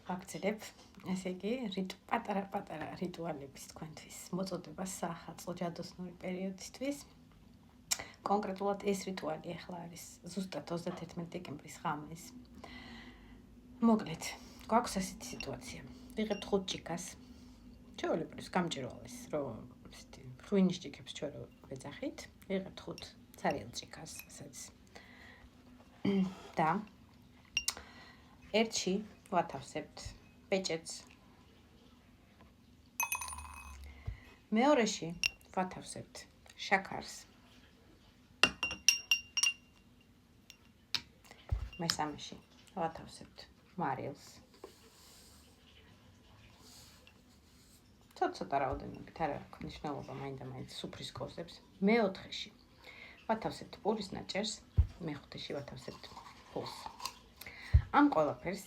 ვაგრძელებ, ესე იგი, პატარა რიტუალების თქვენთვის მოწოდება საახალწლო ჯადოსნური პერიოდისთვის. კონკრეტულად ეს რიტუალი ახლა არის ზუსტად 31 დეკემბრის ღამეს. მოკლედ, გვაქვს ასეთი სიტუაცია. ვიღებთ 5 ჭიქას. ჩვეულებრივ გამჭირვალეს, რომ ღვინის ჭიქებს ჩვენ რო ვეძახით, ვიღებთ 5 ცარიელ ჭიქას, ასაც. და ერთში ვათავსებთ პეჭედს. მეორეში ვათავსებთ შაქარს. მესამეში ვათავსებთ მარილს. ცოტა რაოდენობით, არ აქვს მნიშვნელობა, მაინდა-მაინც სუფრის კოვზებს. მეოთხეში ვათავსებთ პურის ნაჭერს, მეხუთეში ვათავსებთ ფულს. ამ ყველაფერს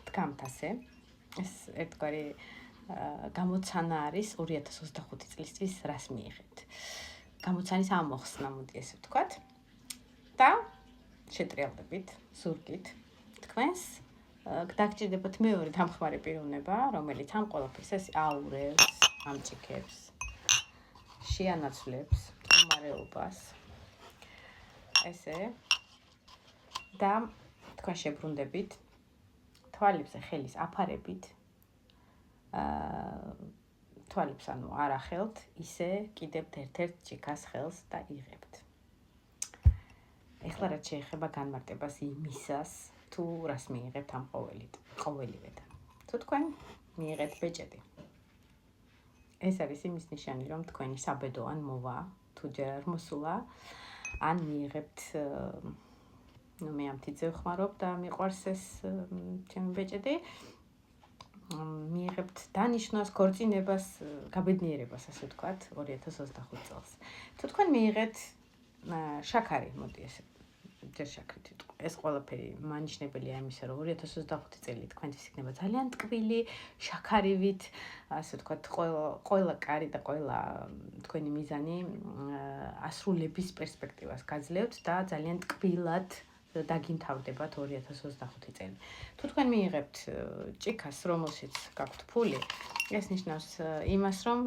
დგამთ ასე. ეს ერთგვარი გამოცანა არის 2025 წლისთვის, რას მიიღეთ. გამოცანის ამოხსნა, მოდი ესე ვთქვათ. და შეტრიალდებით, ზურგით თქვენს დაგჭირდებათ მეორე დამხმარე პიროვნება, რომელიც ამ ყველაფერს ეს აურევს, ამჭიქებს, შეანაცვლებს მდგომარეობას. ესე და თქვენ შებრუნდებით, თვალებზე ხელის აფარებით, თვალებს ანუ არ ახელთ, ისე კიდევ ერთ-ერთ ჭიქას ხელს და იღებთ. ეხლა რაც შეეხება განმარტებას იმისას, თუ რას მიიღებთ ამ ყოველივედან. თუ თქვენ მიიღეთ ბეჭედი. ეს არის იმის ნიშანი, რომ თქვენი საბედო ან მოვა, თუ ჯერ არ მოსულა, ან მიიღებთ მე ამ თითზე ვხმარობ და მიყვარს ეს ჩემი ბეჭედი. მიიღებთ დანიშნვას, ქორწინებას, გაბედნიერებას, ასე ვთქვათ, 2025 წელს. თუ თქვენ მიიღეთ შაქარი, მოდი ესე ჯერ შაქრით ვიტყვი. ეს ყველაფერი მანიშნებელია იმისა, რომ 2025 წელი თქვენთვის იქნება ძალიან ტკბილი, შაქარივით, ასე ვთქვათ, ყველა კარი და ყველა თქვენი მიზანი ასრულების პერსპექტივას გაძლევთ და ძალიან ტკბილად დაგიმთავრდებათ 2025 წელი. თუ თქვენ მიიღებთ ჭიქას, რომელშიც გაქვთ ფული, ეს ნიშნავს იმას, რომ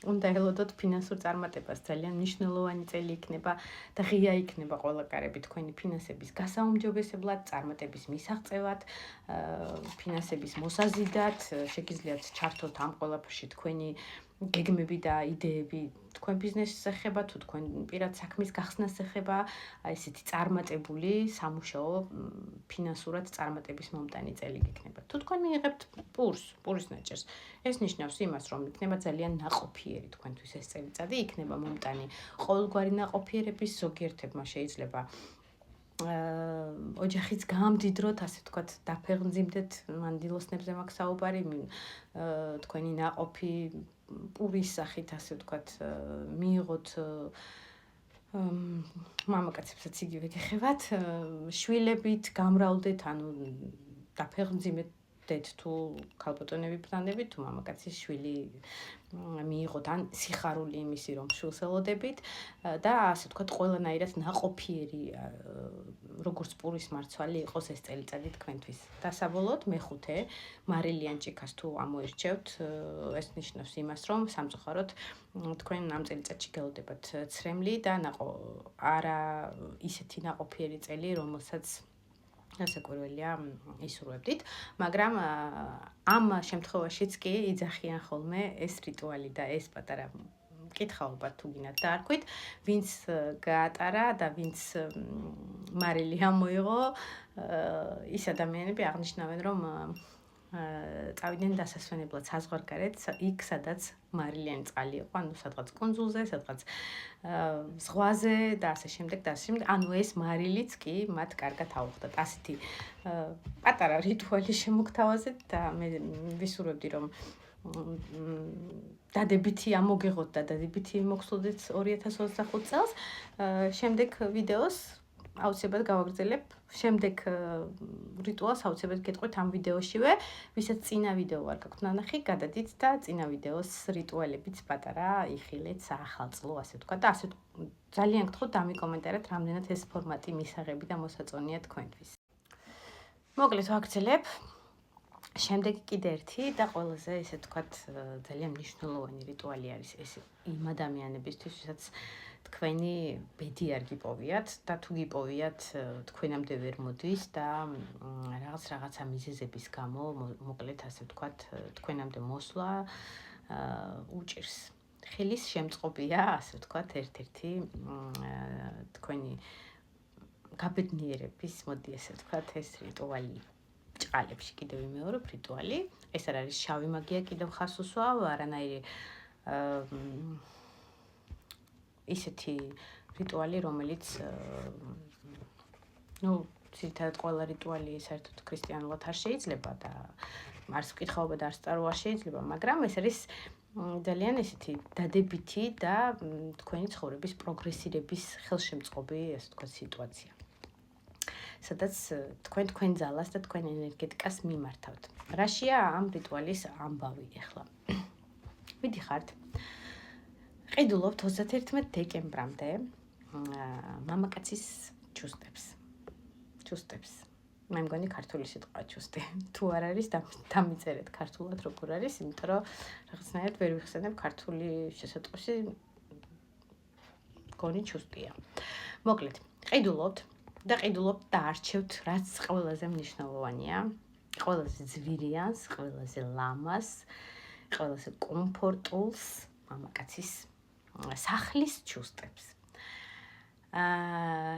უნდა ელოდოთ ფინანსურ წარმატებას, ძალიან მნიშვნელოვანი წელი იქნება და ღია იქნება ყველა კარები თქვენი ფინანსების გასაუმჯობესებლად, წარმატების მისაღწევად, ფინანსების მოსაზიდად, შეგიძლიათ ჩართოთ ამ ყველაფერში თქვენი გეგმები და იდეები თქვენ ბიზნესს ეხება, თუ თქვენ პირად საქმის გახსნას ეხება, ესეთი წარმატებული, სამუშაო, ფინანსურად წარმატების მომტანი წელი იქნება. თუ თქვენ მიიღებთ პურის ნაჭერს, ეს ნიშნავს იმას, რომ იქნება ძალიან ნაყოფიერი თქვენთვის ეს წელიწადი, იქნება მომტანი ყოველგვარი ნაყოფიერების, ზოგიერთებმა შეიძლება ოჯახიც გაამდიდროთ, ასე ვთქვათ, დაფეხმძიმდეთ, მანდილოსნებზე მაქვს საუბარი, თქვენი ნაყოფი პურის სახით, ასე ვთქვათ, მიიღოთ მამაკაცებსაც იგივე გეხევათ, შვილებით გამრავლდეთ, ანუ დაფეხმძიმდეთ თუ ქალბატონები ბრძანდებით, თუ მამაკაცის შვილი მიიღოთ, ან სიხარული იმისი, რომ შვილს ელოდებით და ასე ვთქვათ, ყველანაირად ნაყოფიერი, როგორც პურის მარცვალი იყოს ეს წელიწადი თქვენთვის. და საბოლოოდ მეხუთე, მარილიან ჭიქას თუ ამოირჩევთ, ეს ნიშნავს იმას, რომ სამწუხაროდ თქვენ ამ წელიწადში გელოდებათ ცრემლი და არა ისეთი ნაყოფიერი წელი, რომელსაც საკურველია ისურვებდით, მაგრამ ამ შემთხვევაშიც კი იძახიან ხოლმე ეს რიტუალი და ეს პატარა მკითხაობა თუ გინდათ დაარქვით, ვინც გაატარა და ვინც მარილი ამოიღო, ის ადამიანები აღნიშნავენ, რომ წავიდნენ დასასვენებლად საზღვარგარეთ, იქ სადაც მარილიანი წყალი იყო, ანუ სადღაც კუნძულზე, სადღაც ზღვაზე და ასე შემდეგ და ასე შემდეგ. ანუ ეს მარილიც კი მათ კარგად აუხდათ. ასეთი პატარა რიტუალი შემოგთავაზეთ და მე ვისურვებდი, რომ დადებითი ამოგეღოთ და დადებითი მოგსულდეთ 2025 წელს. შემდეგ ვიდეოს აუცილებლად გავაგრძელებ. შემდეგ რიტუალს აუცილებლად გეტყვით ამ ვიდეოშივე, ვისაც წინა ვიდეო არ გაქვთ ნანახი, გადადით და წინა ვიდეოს რიტუალებიც პატარა იხილეთ საახალწლო, ასე ვთქვათ და ასე ძალიან გთხოვთ დამიკომენტარეთ, რამდენად ეს ფორმატი მისაღები და მოსაწონია თქვენთვის. მოკლედ ვაგრძელებ. შემდეგი კიდე ერთი და ყველაზე ესე თქვათ ძალიან მნიშვნელოვანი რიტუალი არის ეს იმ ადამიანებისთვის, ვისაც თქვენი ბედი არ გიპოვიათ და თუ გიპოვიათ თქვენამდე ვერ მოდის და რაღაცა მიზეზების გამო მოკლედ ასე ვთქვათ თქვენამდე მოსვლა უჭირს. ხილის შემწყობია, ასე ვთქვათ, ერთ-ერთი თქვენი გაბედნიერების, მოდი ასე ვთქვათ, ეს რიტუალი. ჭყალებში კიდევ ვიმეორებ რიტუალი. ეს არ არის შავი მაგია, კიდევ ხას უსვავ, არანაირი ისეთი რიტუალი, რომელიც ძირითადად ყველა რიტუალი საერთოდ ქრისტიანულად არ შეიძლება და არც მკითხაობა და არც წარვა არ შეიძლება, მაგრამ ეს არის ძალიან ესეთი დადებითი და თქვენი ცხოვრების პროგრესირების ხელშემწყობი, ასე ვთქვათ, სიტუაცია. სადაც თქვენ ძალას და თქვენ ენერგეტიკას მიმართავთ. რაშია ამ რიტუალის ამბავი ახლა? ვიდიხართ. ყიდულობთ 31 დეკემბრამდე მამაკაცის ჩუსტებს. მე მგონი ქართული სიტყვა ჩუსტი. თუ არ არის დამიწერეთ ქართულად როგორ არის, იმიტომ რომ რაღაცნაირად ვერ ვიხსენებ ქართული შესატყვისი მგონი ჩუსტია. მოკლედ, ყიდულობთ და ყიდულობთ და არჩევთ რაც ყველაზე მნიშვნელოვანია, ყველაზე ძვირიანს, ყველაზე ლამას, ყველაზე კომფორტულს მამაკაცის სახლის ჩუსტებს.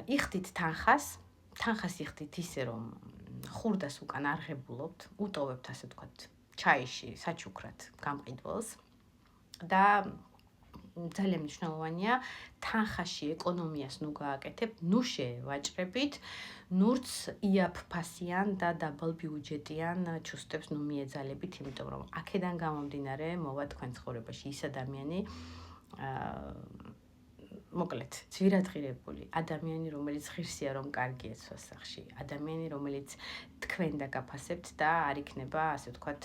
იხდით თანხას იხდით ისე რომ ხურდას უკან არ ღებულობთ, უტოვებთ ასე ვთქვათ ჩაიში საჩუქრად გამყიდველს და ძალიან მნიშვნელოვანია თანხაში ეკონომიას ნუ გააკეთებ, ნუ შევაჭრებით, ნურც იაფფასიან და დაბალ ბიუჯეტიან ჩუსტებს ნუ მიეძალებით, იმიტომ რომ აქედან გამომდინარე მოვა თქვენ ცხოვრებაში ის ადამიანი მოკლედ, ძვირადღირებული ადამიანი, რომელიც ღირსია რომ კარგი ეცვას სახში, ადამიანი, რომელიც თქვენ დაგაფასებთ და არ იქნება, ასე ვთქვათ,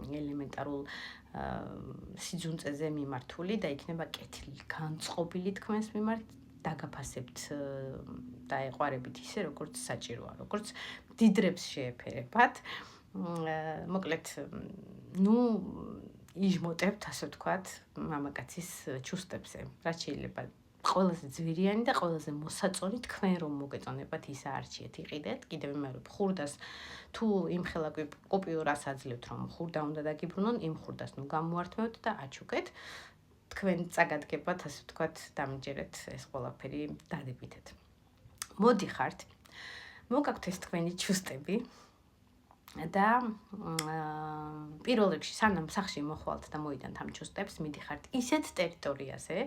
ელემენტარულ სიძუნწეზე მიმართული და იქნება კეთილი, განწყობილი თქვენს მიმართ, დაგაფასებთ და ეყვარებით ისე, როგორც საჭიროა, როგორც დიდრებს შეეფერებათ. მოკლედ, ნუ იჟმოტებთ, ასე ვთქვათ, მამაკაცის ჩუსტებზე, რაც შეიძლება ყველაზე ძვირიანი და ყველაზე მოსაწონი თქვენ რომ მოგეწონებათ ის აარჩიეთ, იყიდეთ, კიდევ ვიმეორებ, ხურდას თუ იმ ხელა კოპიურას აძლევთ რომ ხურდა უნდა დაგიბრუნონ, იმ ხურდას ნუ გამოართმევთ და აჩუქეთ. თქვენ წაგადგებათ, ასე ვთქვათ, დამიჯერეთ ეს ყველაფერი დადებითად. მოდიხართ, მოგაქვთ ეს თქვენი ჩუსტები და პირველ რიგში სანამ სახში მოხვალთ და მოიტანთ ამ ჩუსტებს, მიდიხართ ისეთ ტერიტორიაზე,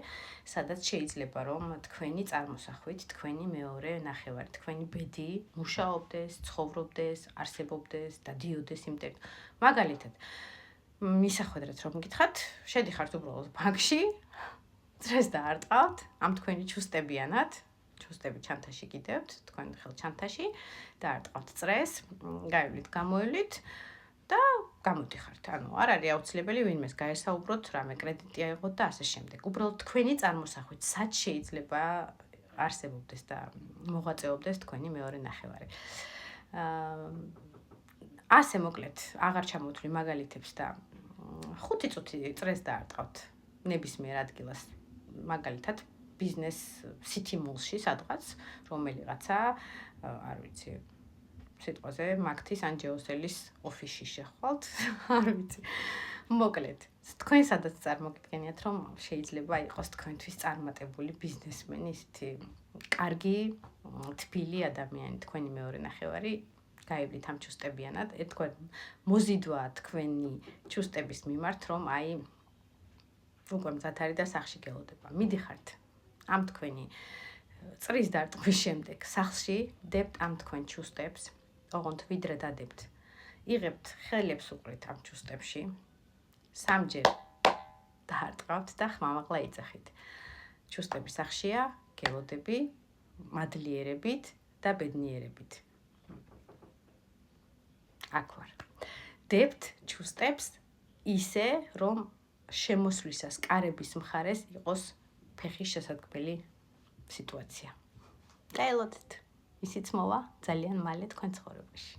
სადაც შეიძლება რომ თქვენი წარმოსახვით, თქვენი მეორე ნახევარი, თქვენი ბედი მუშაობდეს, ცხოვრობდეს, არსებობდეს და დიოდეს იმ ტერიტორიაზე. მაგალითად, მისახვედრად რომ გითხათ, შედიხართ უბრალოდ ბანკში, წრეს დაარტყავთ, ამ თქვენი ჩუსტებიანად, ჩუსტები ჩანთაში გიდევთ, თქვენ ხელ ჩანთაში, დაარტყავთ წრეს, გაივლით, გამოივლით და გამოდიხართ. ანუ არ არის აუცილებელი ვინმეს გაესაუბროთ, რამე კრედიტი აიღოთ და ასე შემდეგ. უბრალოდ თქვენი წარმოსახვით, სად შეიძლება არსებობდეს და მოღვაწეობდეს თქვენი მეორე ნახევარი. ასე მოკლედ, აღარ ჩამოვთვლი მაგალითებს და 5 წუთი წრეს დაარტყავთ ნებისმიერ ადგილას. მაგალითად, ბიზნეს სითიმულში სადღაც, რომელიღაცა, არ ვიცი, სიტყვაზე მაგთის ან ჯეოსელის ოფისში შეხვალთ, არ ვიცი. მოკლედ, თქვენ სადაც წარმოგიდგენიათ, რომ შეიძლება იყოს თქვენთვის წარმატებული ბიზნესმენი, ისეთი კარგი, თბილი ადამიანი, თქვენი მეორე ნახევარი, გაივლით ამ ჩუსტებიანად, ერთგვარ მოზიდვა თქვენი ჩუსტების მიმართ, რომ აი უკვე მზად არის და სახში გელოდება. მიდიხართ ამ თქვენი წრის დარტყმის შემდეგ სახლში დებთ ამ თქვენ ჩუსტებს, ოღონდ ვიდრე დადებთ. იღებთ ხელებს უყრით ამ ჩუსტებში, სამჯერ დაარტყავთ და ხმამაღლა იწახით. ჩუსტები სახშია, გელოდები, მადლიერებით და ბედნიერებით. აქ ვარ. დებთ ჩუსტებს ისე, რომ შემოსვლისას კარების მხარეს იყოს ფეხის შესაძგებელი სიტუაცია. და ელოდეთ, ისიც მოვა ძალიან მალე თქვენ ცხოვრებაში.